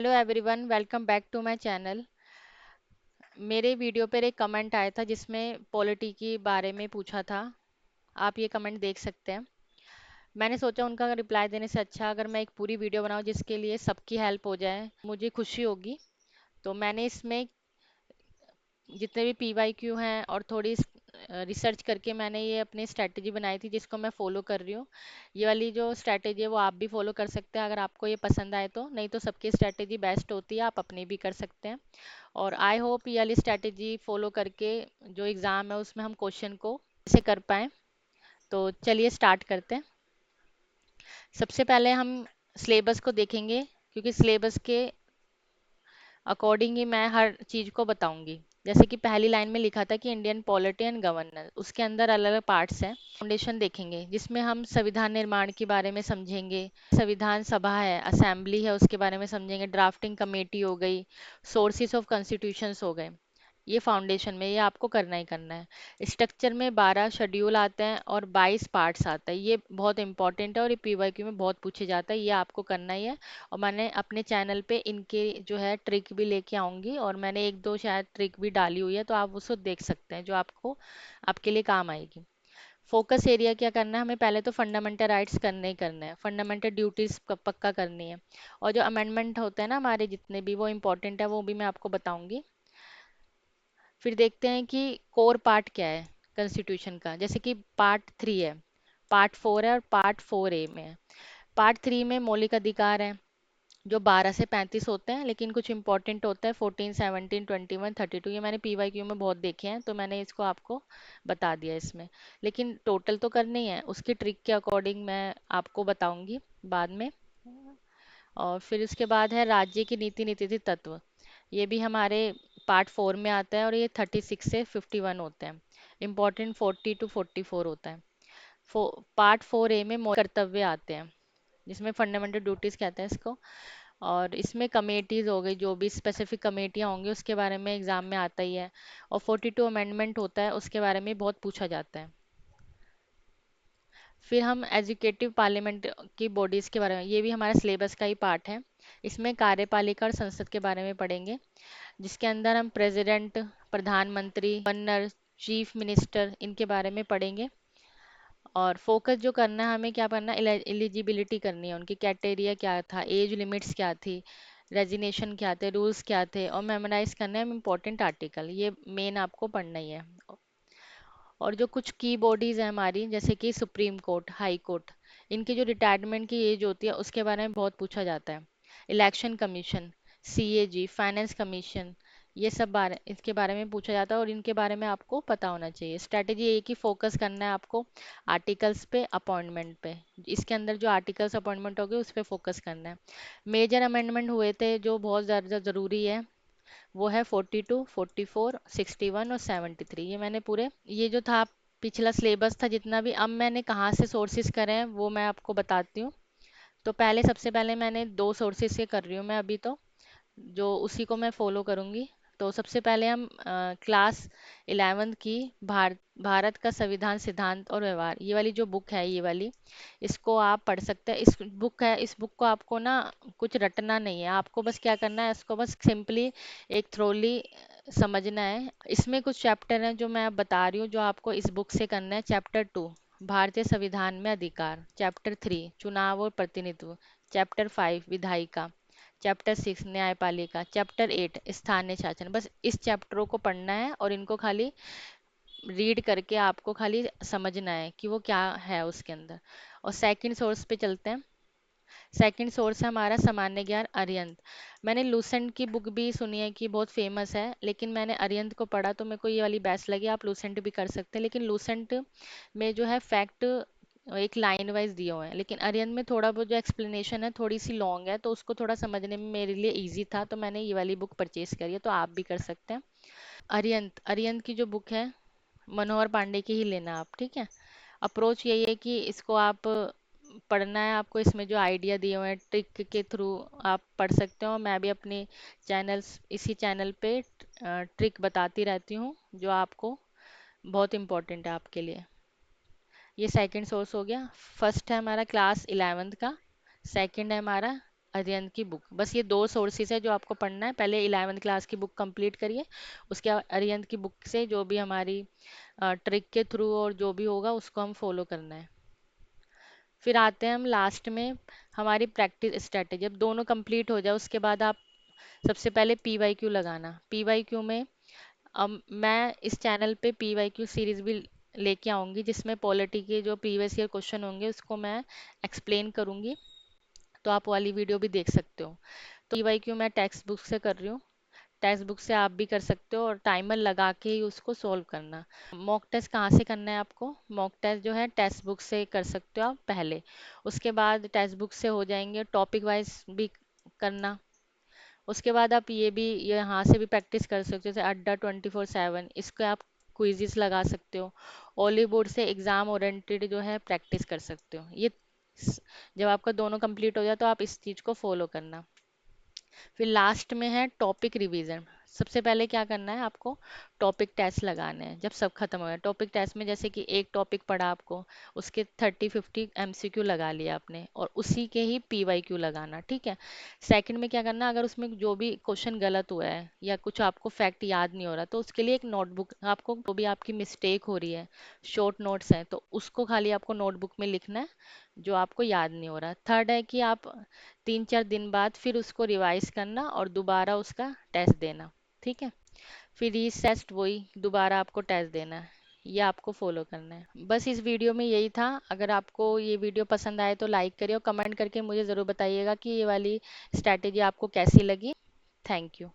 Hello everyone, welcome back to my channel. मेरे video पर एक कमेंट आया था जिसमें पॉलिटी के बारे में पूछा था। आप ये कमेंट देख सकते हैं। मैंने सोचा उनका रिप्लाई देने से अच्छा अगर मैं एक पूरी वीडियो बनाऊं जिसके लिए सबकी हेल्प हो जाए, मुझे खुशी होगी। तो मैंने इसमें जितने भी पीवाईक्यू हैं और थोड़ी रिसर्च करके मैंने ये अपनी स्ट्रैटेजी बनाई थी जिसको मैं फॉलो कर रही हूँ। ये वाली जो स्ट्रैटेजी है वो आप भी फॉलो कर सकते हैं अगर आपको ये पसंद आए तो, नहीं तो सबकी स्ट्रैटेजी बेस्ट होती है, आप अपनी भी कर सकते हैं। और आई होप ये वाली स्ट्रैटेजी फॉलो करके जो एग्ज़ाम है उसमें हम क्वेश्चन को ऐसे कर पाएँ। तो चलिए स्टार्ट करते हैं। सबसे पहले हम सिलेबस को देखेंगे क्योंकि सिलेबस के अकॉर्डिंग ही मैं हर चीज़ को बताऊंगी। जैसे कि पहली लाइन में लिखा था कि इंडियन पॉलिटी एंड गवर्नेंस, उसके अंदर अलग अलग पार्ट्स हैं। फाउंडेशन देखेंगे जिसमें हम संविधान निर्माण के बारे में समझेंगे। संविधान सभा है, असेंबली है, उसके बारे में समझेंगे। ड्राफ्टिंग कमेटी हो गई, सोर्सेस ऑफ कॉन्स्टिट्यूशंस हो गए। ये फाउंडेशन में ये आपको करना ही करना है। स्ट्रक्चर में 12 शेड्यूल आते हैं और 22 पार्ट्स आता है। ये बहुत इंपॉर्टेंट है और ये पीवाईक्यू में बहुत पूछे जाता है, ये आपको करना ही है। और मैंने अपने चैनल पे इनके जो है ट्रिक भी लेके आऊंगी और मैंने एक दो शायद ट्रिक भी डाली हुई है, तो आप उसको देख सकते हैं जो आपको आपके लिए काम आएगी। फोकस एरिया क्या करना है हमें, पहले तो फंडामेंटल राइट्स करने ही करने हैं, फंडामेंटल ड्यूटीज पक्का करनी है। और जो अमेंडमेंट होते हैं ना हमारे जितने भी, वो इंपॉर्टेंट है, वो भी मैं आपको बताऊंगी। फिर देखते हैं कि कोर पार्ट क्या है कॉन्स्टिट्यूशन का। जैसे कि पार्ट 3 है, पार्ट 4 है और पार्ट 4A में है। पार्ट 3 में मौलिक अधिकार है जो 12 से 35 होते हैं, लेकिन कुछ इंपॉर्टेंट होता है 14, 17, 21, 32। ये मैंने पीवाईक्यू में बहुत देखे हैं तो मैंने इसको आपको बता दिया इसमें। लेकिन टोटल तो करनी है, उसकी ट्रिक के अकॉर्डिंग मैं आपको बताऊंगी बाद में। और फिर उसके बाद है राज्य की नीति नीति तत्व। ये भी हमारे पार्ट 4 में आता है और ये 36 से 51 होते हैं। इम्पोर्टेंट 40 to 44 होता है। पार्ट 4A में मौलिक कर्तव्य आते हैं जिसमें फंडामेंटल ड्यूटीज कहते हैं इसको। और इसमें कमेटीज हो गई, जो भी स्पेसिफिक कमेटियाँ होंगी उसके बारे में एग्जाम में आता ही है। और 42 अमेंडमेंट होता है, उसके बारे में बहुत पूछा जाता है। फिर हम एजुकेटिव पार्लियामेंट की बॉडीज के बारे में, ये भी हमारे सिलेबस का ही पार्ट है। इसमें कार्यपालिका और संसद के बारे में पढ़ेंगे, जिसके अंदर हम प्रेसिडेंट, प्रधानमंत्री, गवर्नर, चीफ मिनिस्टर, इनके बारे में पढ़ेंगे। और फोकस जो करना है हमें क्या करना है, एलिजिबिलिटी करनी है, उनकी क्राइटेरिया क्या था, एज लिमिट्स क्या थी, रेजिग्नेशन क्या थे, रूल्स क्या थे, और मेमोराइज करना है इम्पोर्टेंट आर्टिकल। ये मेन आपको पढ़ना ही है। और जो कुछ की बॉडीज हैं हमारी, जैसे कि सुप्रीम कोर्ट, हाई कोर्ट, इनकी जो रिटायरमेंट की एज होती है उसके बारे में बहुत पूछा जाता है। Election commission, CAG, finance commission, ये सब बारे इसके बारे में पूछा जाता है और इनके बारे में आपको पता होना चाहिए। स्ट्रैटेजी ये कि फोकस करना है आपको आर्टिकल्स पे, अपॉइंटमेंट पे। इसके अंदर जो आर्टिकल्स अपॉइंटमेंट हो गए उस पर फोकस करना है। मेजर अमेंडमेंट हुए थे जो बहुत ज़्यादा ज़रूरी है, वो है 42, 44, 61 और 73। ये मैंने पूरे, ये जो था पिछला सिलेबस था जितना भी, अब मैंने कहाँ से सोर्सेज करे हैं वो मैं आपको बताती हूँ। तो पहले सबसे पहले मैंने 2 सोर्सेज से कर रही हूँ मैं अभी तो, जो उसी को मैं फॉलो करूँगी। तो सबसे पहले हम क्लास 11th की भारत का संविधान सिद्धांत और व्यवहार, ये वाली जो बुक है, ये वाली, इसको आप पढ़ सकते हैं। इस बुक को आपको ना कुछ रटना नहीं है, आपको बस क्या करना है, इसको बस सिंपली एक थ्रोली समझना है। इसमें कुछ चैप्टर हैं जो मैं अब बता रही हूँ जो आपको इस बुक से करना है। चैप्टर 2 भारतीय संविधान में अधिकार, चैप्टर 3 चुनाव और प्रतिनिधित्व, चैप्टर 5 विधायिका, चैप्टर 6 न्यायपालिका, चैप्टर 8 स्थानीय शासन। बस इस चैप्टरों को पढ़ना है और इनको खाली रीड करके आपको खाली समझना है कि वो क्या है उसके अंदर। और सेकंड सोर्स पे चलते हैं। सेकंड सोर्स है हमारा सामान्य ज्ञान, अरिहंत। मैंने लूसेंट की बुक भी सुनी है कि बहुत फेमस है, लेकिन मैंने अरिहंत को पढ़ा तो मेरे को ये वाली बेस्ट लगी। आप लूसेंट भी कर सकते हैं, लेकिन लूसेंट में जो है फैक्ट एक लाइन वाइज दिए हुए हैं, लेकिन अरिहंत में थोड़ा बहुत जो एक्सप्लेनेशन है थोड़ी सी लॉन्ग है, तो उसको थोड़ा समझने में मेरे लिए इजी था, तो मैंने ये वाली बुक परचेज करी है, तो आप भी कर सकते हैं। अरिहंत अरिहंत की जो बुक है मनोहर पांडे की ही लेना आप, ठीक है। अप्रोच यही है कि इसको आप पढ़ना है, आपको इसमें जो आइडिया दिए हुए हैं ट्रिक के थ्रू आप पढ़ सकते हो। मैं भी अपने इसी चैनल पे ट्रिक बताती रहती हूँ जो आपको बहुत इम्पोर्टेंट है आपके लिए। ये सेकंड सोर्स हो गया। फर्स्ट है हमारा क्लास 11th का, सेकंड है हमारा अरिहंत की बुक, बस ये दो सोर्सेज है जो आपको पढ़ना है। पहले 11th क्लास की बुक कंप्लीट करिए, उसके बाद अरिहंत की बुक से जो भी हमारी ट्रिक के थ्रू और जो भी होगा उसको हम फॉलो करना है। फिर आते हैं हम लास्ट में हमारी प्रैक्टिस स्ट्रेटेजी। अब दोनों कंप्लीट हो जाए उसके बाद आप सबसे पहले PYQ लगाना। PYQ में अब मैं इस चैनल पे PYQ सीरीज भी लेके आऊंगी, जिसमें पॉलिटी के जो प्रीवियस ईयर क्वेश्चन होंगे उसको मैं एक्सप्लेन करूंगी, तो आप वाली वीडियो भी देख सकते हो। तो PYQ मैं टेक्स्ट बुक से कर रही हूँ, टेक्स्ट बुक से आप भी कर सकते हो, और टाइमर लगा के ही उसको सॉल्व करना। मॉक टेस्ट कहाँ से करना है आपको? मॉक टेस्ट जो है टेक्स्ट बुक से कर सकते हो आप पहले, उसके बाद टेक्स्ट बुक से हो जाएंगे टॉपिक वाइज भी करना। उसके बाद आप ये भी यहाँ से भी प्रैक्टिस कर सकते हो, जैसे अड्डा 24/7, इसके आप क्विज़िस लगा सकते हो। ओली बोर्ड से एग्जाम ओरिएंटेड जो है प्रैक्टिस कर सकते हो। ये स- जब आपका दोनों कंप्लीट हो जाए तो आप इस चीज़ को फॉलो करना। फिर लास्ट में है टॉपिक रिवीजन। सबसे पहले क्या करना है आपको? टॉपिक टेस्ट लगाने हैं जब सब खत्म हो गया। टॉपिक टेस्ट में जैसे कि एक टॉपिक पढ़ा आपको, उसके 30-50 MCQ लगा लिया आपने, और उसी के ही PYQ लगाना, ठीक है। सेकंड में क्या करना, अगर उसमें जो भी क्वेश्चन गलत हुआ है या कुछ आपको फैक्ट याद नहीं हो रहा, तो उसके लिए एक नोटबुक, आपको जो भी आपकी मिस्टेक हो रही है, शॉर्ट नोट्स हैं तो उसको खाली आपको नोटबुक में लिखना है जो आपको याद नहीं हो रहा। थर्ड है कि आप 3-4 दिन बाद फिर उसको रिवाइज करना और दोबारा उसका टेस्ट देना, ठीक है। फिर रीसेस्ट वही दोबारा आपको टेस्ट देना है। ये आपको फॉलो करना है। बस इस वीडियो में यही था। अगर आपको ये वीडियो पसंद आए तो लाइक करिए और कमेंट करके मुझे ज़रूर बताइएगा कि ये वाली स्ट्रैटेजी आपको कैसी लगी। Thank you.